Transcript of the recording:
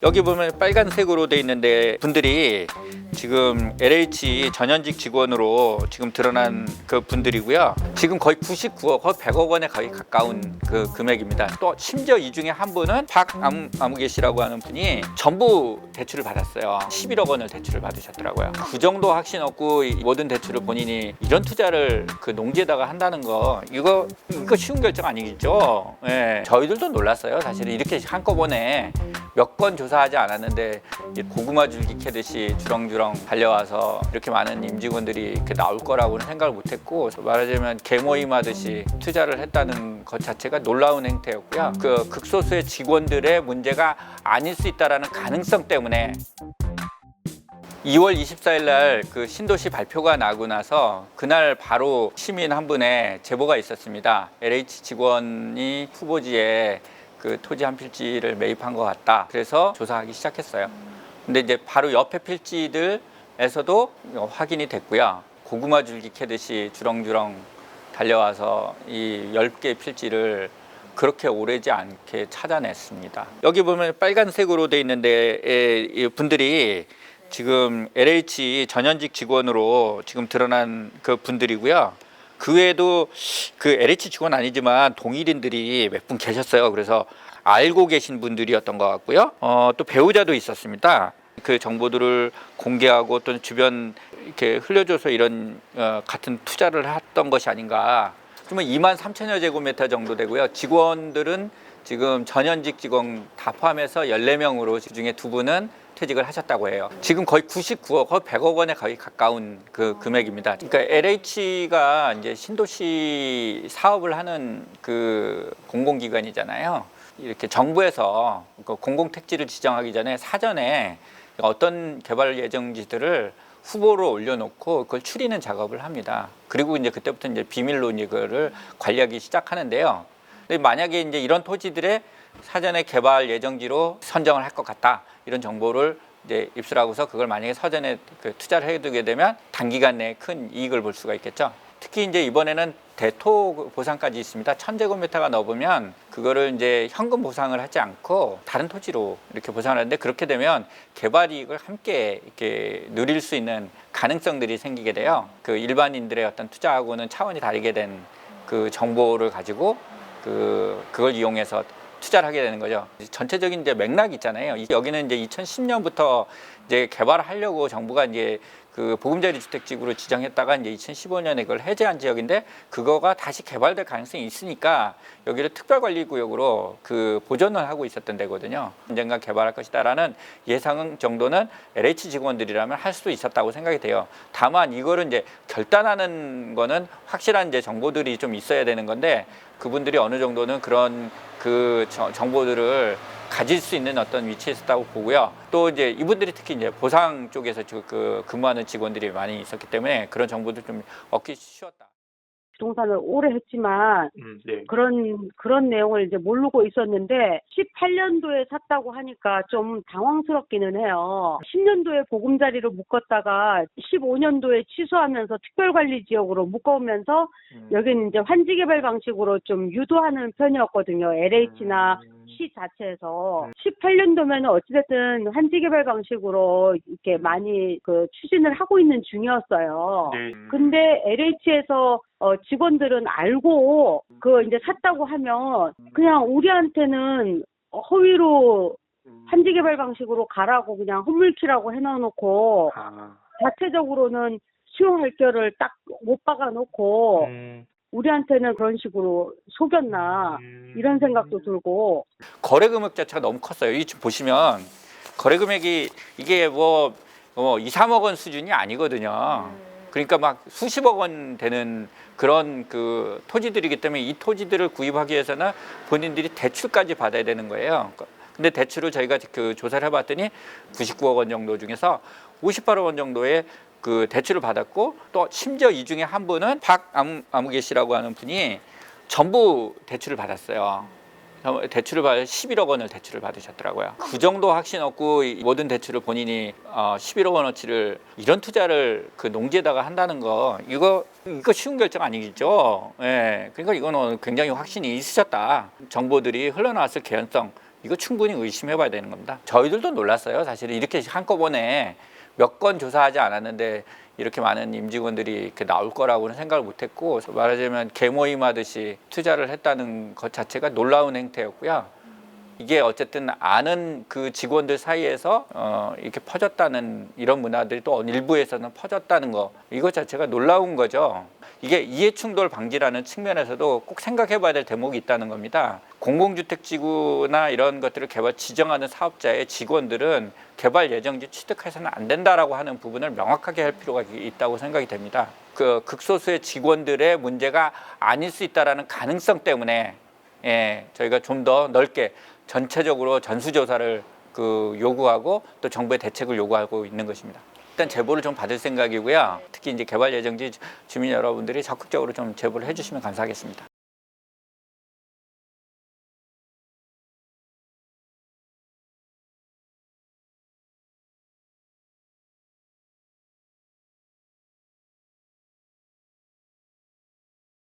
여기 보면 빨간색으로 돼 있는데 분들이 지금 LH 전현직 직원으로 지금 드러난 그 분들이고요. 지금 거의 99억, 거의 100억 원에 거의 가까운 그 금액입니다. 또 심지어 이 중에 한 분은 박아무개 씨라고 하는 분이 전부 대출을 받았어요. 11억 원을 대출을 받으셨더라고요. 그 정도 확신 없고 이 모든 대출을 본인이 이런 투자를 그 농지에다가 한다는 거 이거 쉬운 결정 아니겠죠? 예. 저희들도 놀랐어요. 사실은 이렇게 한꺼번에 몇 건 조사하지 않았는데 고구마 줄기 캐듯이 주렁주렁 달려와서 이렇게 많은 임직원들이 이렇게 나올 거라고는 생각을 못했고, 말하자면 개모임 하듯이 투자를 했다는 것 자체가 놀라운 행태였고요. 그 극소수의 직원들의 문제가 아닐 수 있다는 가능성 때문에 2월 24일 날 그 신도시 발표가 나고 나서 그날 바로 시민 한 분의 제보가 있었습니다. LH 직원이 후보지에 그 토지 한 필지를 매입한 것 같다. 그래서 조사하기 시작했어요. 근데 이제 바로 옆에 필지들에서도 확인이 됐고요. 고구마 줄기 캐듯이 주렁주렁 달려와서 이 10개 필지를 그렇게 오래지 않게 찾아냈습니다. 여기 보면 빨간색으로 돼 있는데 이 분들이 지금 LH 전현직 직원으로 지금 드러난 그 분들이고요. 그 외에도 그 LH 직원 아니지만 동일인들이 몇 분 계셨어요. 그래서 알고 계신 분들이었던 것 같고요. 또 배우자도 있었습니다. 그 정보들을 공개하고 또 주변 이렇게 흘려줘서 이런 같은 투자를 했던 것이 아닌가. 그러면 2만 3천여 제곱미터 정도 되고요. 직원들은 지금 전현직 직원 다 포함해서 14명으로 그중에 2분은 퇴직을 하셨다고 해요. 지금 거의 99억, 거의 100억 원에 거의 가까운 그 금액입니다. 그러니까 LH가 이제 신도시 사업을 하는 그 공공기관이잖아요. 이렇게 정부에서 공공택지를 지정하기 전에 사전에 어떤 개발 예정지들을 후보로 올려놓고 그걸 추리는 작업을 합니다. 그리고 이제 그때부터 이제 비밀로 이거를 관리하기 시작하는데요. 근데 만약에 이제 이런 토지들의 사전에 개발 예정지로 선정을 할 것 같다, 이런 정보를 이제 입수하고서 그걸 만약에 사전에 그 투자를 해두게 되면 단기간 내에 큰 이익을 볼 수가 있겠죠. 특히 이제 이번에는 대토 보상까지 있습니다. 1000제곱미터가 넘으면 그거를 이제 현금 보상을 하지 않고 다른 토지로 이렇게 보상을 하는데, 그렇게 되면 개발 이익을 함께 이렇게 누릴 수 있는 가능성들이 생기게 돼요. 그 일반인들의 어떤 투자하고는 차원이 다르게 된 그 정보를 가지고 그걸 이용해서 투자를 하게 되는 거죠. 전체적인 이제 맥락이 있잖아요. 여기는 이제 2010년부터 이제 개발하려고 정부가 이제 그 보금자리 주택지구로 지정했다가 이제 2015년에 그걸 해제한 지역인데, 그거가 다시 개발될 가능성이 있으니까 여기를 특별관리구역으로 그 보존을 하고 있었던 데거든요. 언젠가 개발할 것이다라는 예상 정도는 LH 직원들이라면 할 수도 있었다고 생각이 돼요. 다만 이거를 이제 결단하는 거는 확실한 이제 정보들이 좀 있어야 되는 건데, 그분들이 어느 정도는 그런 그 정보들을 가질 수 있는 어떤 위치에 있었다고 보고요. 또 이제 이분들이 특히 이제 보상 쪽에서 그 근무하는 직원들이 많이 있었기 때문에 그런 정보도 좀 얻기 쉬웠다. 부동산을 오래 했지만 네. 그런 내용을 이제 모르고 있었는데 18년도에 샀다고 하니까 좀 당황스럽기는 해요. 10년도에 보금자리로 묶었다가 15년도에 취소하면서 특별관리 지역으로 묶어오면서 여기는 이제 환지개발 방식으로 좀 유도하는 편이었거든요. LH나 시 자체에서 18년도면은 어찌됐든 환지개발 방식으로 이렇게 많이 그 추진을 하고 있는 중이었어요. 네. 근데 LH에서 직원들은 알고 그 이제 샀다고 하면 그냥 우리한테는 허위로 환지개발 방식으로 가라고 그냥 헛물키라고 해놔놓고 자체적으로는 수용 할결을 딱 못 박아놓고 우리한테는 그런 식으로 속였나 이런 생각도 들고. 거래 금액 자체가 너무 컸어요. 이 지금 보시면 거래 금액이 이게 뭐 2, 3억 원 수준이 아니거든요. 그러니까 막 수십억 원 되는 그런 그 토지들이기 때문에 이 토지들을 구입하기 위해서는 본인들이 대출까지 받아야 되는 거예요. 근데 대출을 저희가 그 조사를 해봤더니 99억 원 정도 중에서 58억 원 정도의 그 대출을 받았고, 또 심지어 이 중에 한 분은 박아무개 씨라고 하는 분이 전부 대출을 받았어요. 대출을 받아 11억 원을 대출을 받으셨더라고요. 그 정도 확신 없고 모든 대출을 본인이 11억 원어치를 이런 투자를 그 농지에다가 한다는 거 이거 쉬운 결정 아니겠죠. 예. 그러니까 이거는 굉장히 확신이 있으셨다. 정보들이 흘러나왔을 개연성 이거 충분히 의심해봐야 되는 겁니다. 저희들도 놀랐어요. 사실은 이렇게 한꺼번에 몇 건 조사하지 않았는데 이렇게 많은 임직원들이 이렇게 나올 거라고는 생각을 못했고, 말하자면 개모임 하듯이 투자를 했다는 것 자체가 놀라운 행태였고요. 이게 어쨌든 아는 그 직원들 사이에서 이렇게 퍼졌다는 이런 문화들이 또 일부에서는 퍼졌다는 거, 이것 자체가 놀라운 거죠. 이게 이해충돌 방지라는 측면에서도 꼭 생각해봐야 될 대목이 있다는 겁니다. 공공주택지구나 이런 것들을 지정하는 사업자의 직원들은 개발 예정지 취득해서는 안 된다라고 하는 부분을 명확하게 할 필요가 있다고 생각이 됩니다. 그 극소수의 직원들의 문제가 아닐 수 있다라는 가능성 때문에 저희가 좀 더 넓게 전체적으로 전수조사를 요구하고 또 정부의 대책을 요구하고 있는 것입니다. 일단 제보를 좀 받을 생각이고요. 특히 이제 개발 예정지 주민 여러분들이 적극적으로 좀 제보를 해주시면 감사하겠습니다.